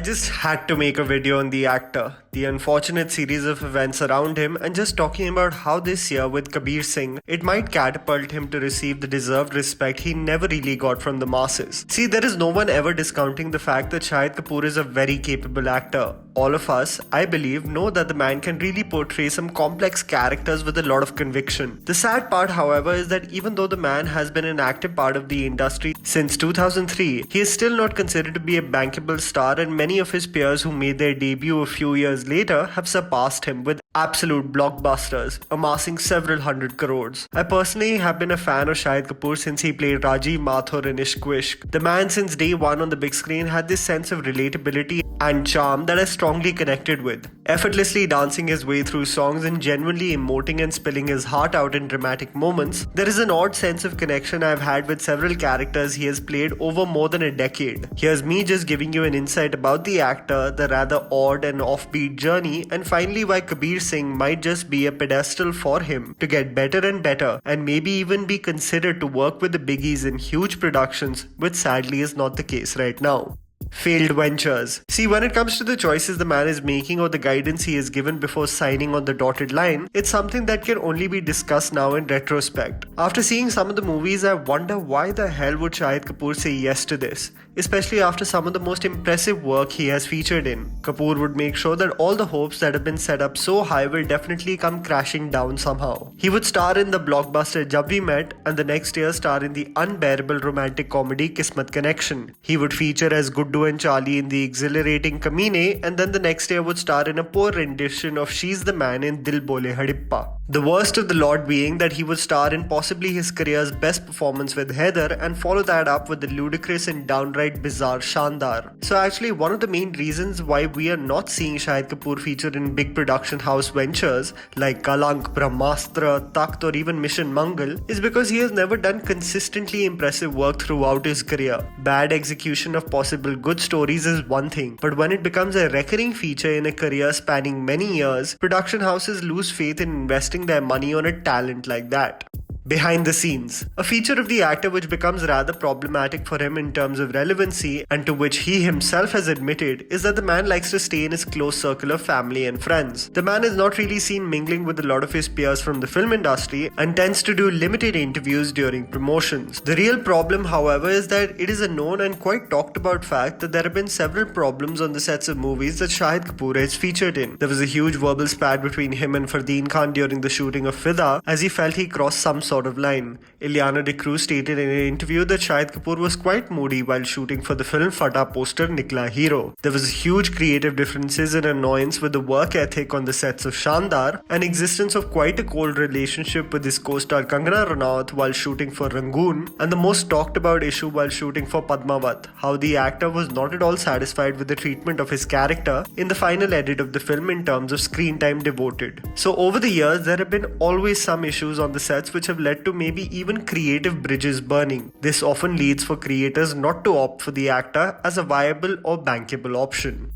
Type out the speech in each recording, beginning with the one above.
just had to make a video on the actor, the unfortunate series of events around him, and just talking about how this year with Kabir Singh, it might catapult him to receive the deserved respect he never really got from the masses. See, there is no one ever discounting the fact that Shahid Kapoor is a very capable actor. All of us, I believe, know that the man can really portray some complex characters with a lot of conviction. The sad part, however, is that even though the man has been an active part of the industry since 2003, he is still not considered to be a bankable star, and many of his peers who made their debut a few years later have surpassed him with absolute blockbusters, amassing several hundred crores. I personally have been a fan of Shahid Kapoor since he played Rajiv Mathur in Ishq Vishk. The man since day one on the big screen had this sense of relatability and charm that I strongly connected with, effortlessly dancing his way through songs and genuinely emoting and spilling his heart out in dramatic moments. There is an odd sense of connection I've had with several characters he has played over more than a decade. Here's me just giving you an insight about the actor, the rather odd and offbeat journey, and finally why Kabir Singh might just be a pedestal for him to get better and better, and maybe even be considered to work with the biggies in huge productions, which sadly is not the case right now. Failed ventures. See, when it comes to the choices the man is making or the guidance he is given before signing on the dotted line, it's something that can only be discussed now in retrospect. After seeing some of the movies, I wonder why the hell would Shahid Kapoor say yes to this, especially after some of the most impressive work he has featured in. Kapoor would make sure that all the hopes that have been set up so high will definitely come crashing down somehow. He would star in the blockbuster Jab We Met and the next year star in the unbearable romantic comedy Kismat Connection. He would feature as Guddu and Charlie in the exhilarating Kamine, and then the next year would star in a poor rendition of She's the Man in Dil Bole Hadippa. The worst of the lot being that he would star in possibly his career's best performance with Heather and follow that up with the ludicrous and downright bizarre Shandar. So actually one of the main reasons why we are not seeing Shahid Kapoor featured in big production house ventures like Kalank, Brahmastra, Takht or even Mission Mangal is because he has never done consistently impressive work throughout his career. Bad execution of possible good stories is one thing, but when it becomes a recurring feature in a career spanning many years, production houses lose faith in investing their money on a talent like that. Behind the scenes. A feature of the actor which becomes rather problematic for him in terms of relevancy, and to which he himself has admitted, is that the man likes to stay in his close circle of family and friends. The man is not really seen mingling with a lot of his peers from the film industry and tends to do limited interviews during promotions. The real problem, however, is that it is a known and quite talked about fact that there have been several problems on the sets of movies that Shahid Kapoor is featured in. There was a huge verbal spat between him and Fardeen Khan during the shooting of Fida, as he felt he crossed some sort of line. Ileana D'Cruz stated in an interview that Shahid Kapoor was quite moody while shooting for the film Fata poster Nikla Hero. There was huge creative differences and annoyance with the work ethic on the sets of Shandar, and existence of quite a cold relationship with his co-star Kangana Ranaut while shooting for Rangoon, and the most talked about issue while shooting for Padmavat, how the actor was not at all satisfied with the treatment of his character in the final edit of the film in terms of screen time devoted. So over the years there have been always some issues on the sets which have led to maybe even creative bridges burning. This often leads for creators not to opt for the actor as a viable or bankable option.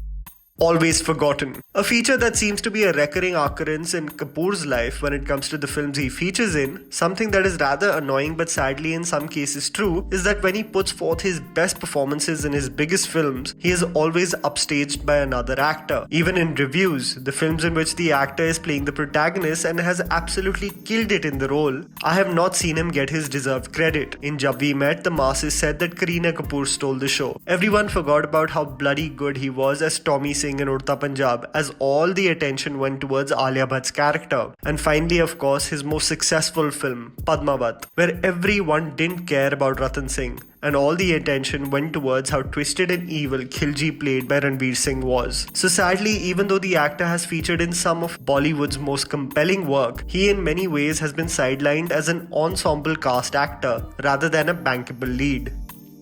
Always forgotten. A feature that seems to be a recurring occurrence in Kapoor's life when it comes to the films he features in, something that is rather annoying but sadly in some cases true, is that when he puts forth his best performances in his biggest films, he is always upstaged by another actor. Even in Reviews, the films in which the actor is playing the protagonist and has absolutely killed it in the role, I have not seen him get his deserved credit. In Jab We Met, the masses said that Kareena Kapoor stole the show. Everyone forgot about how bloody good he was as Tommy Singh in Udta Punjab, as all the attention went towards Alia Bhatt's character. And finally, of course, his most successful film, Padmavat, where everyone didn't care about Ratan Singh, and all the attention went towards how twisted and evil Khilji played by Ranveer Singh was. So sadly, even though the actor has featured in some of Bollywood's most compelling work, he in many ways has been sidelined as an ensemble cast actor rather than a bankable lead.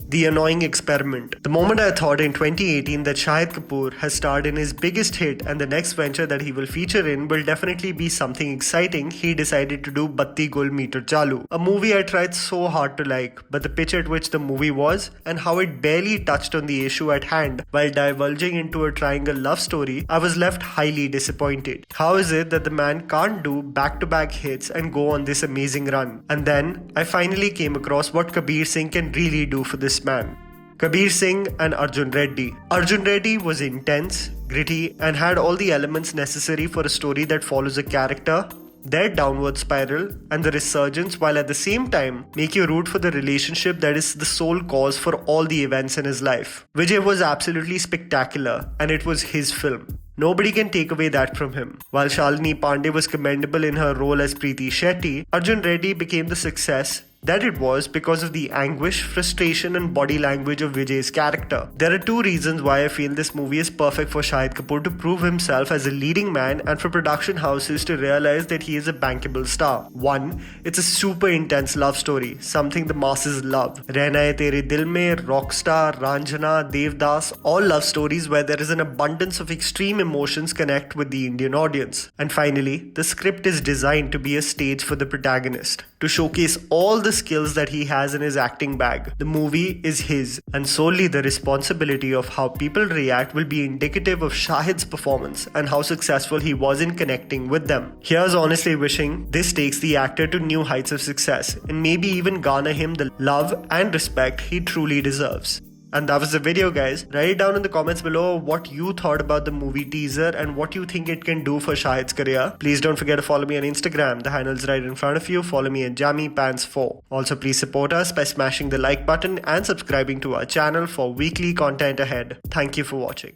The annoying experiment. The moment I thought in 2018 that Shahid Kapoor has starred in his biggest hit and the next venture that he will feature in will definitely be something exciting, he decided to do Batti Gul Meter Chalu, a movie I tried so hard to like, but the pitch at which the movie was and how it barely touched on the issue at hand while divulging into a triangle love story, I was left highly disappointed. How is it that the man can't do back-to-back hits and go on this amazing run? And then I finally came across what Kabir Singh can really do for this man. Kabir Singh and Arjun Reddy. Arjun Reddy was intense, gritty, and had all the elements necessary for a story that follows a character, their downward spiral, and the resurgence, while at the same time make you root for the relationship that is the sole cause for all the events in his life. Vijay was absolutely spectacular, and it was his film. Nobody can take away that from him. While Shalini Pandey was commendable in her role as Preeti Shetty, Arjun Reddy became the success that it was because of the anguish, frustration, and body language of Vijay's character. There are two reasons why I feel this movie is perfect for Shahid Kapoor to prove himself as a leading man and for production houses to realize that he is a bankable star. One, it's a super intense love story, something the masses love. Rehna Hai Tere Dil Mein, Rockstar, Ranjana, Devdas, all love stories where there is an abundance of extreme emotions connect with the Indian audience. And finally, the script is designed to be a stage for the protagonist, to showcase all the skills that he has in his acting bag. The movie is his, and solely the responsibility of how people react will be indicative of Shahid's performance and how successful he was in connecting with them. Here's honestly wishing this takes the actor to new heights of success and maybe even garner him the love and respect he truly deserves. And that was the video, guys. Write down in the comments below what you thought about the movie teaser and what you think it can do for Shahid's career. Please don't forget to follow me on Instagram. The handle's right in front of you. Follow me at JammyPants4. Also, please support us by smashing the like button and subscribing to our channel for weekly content ahead. Thank you for watching.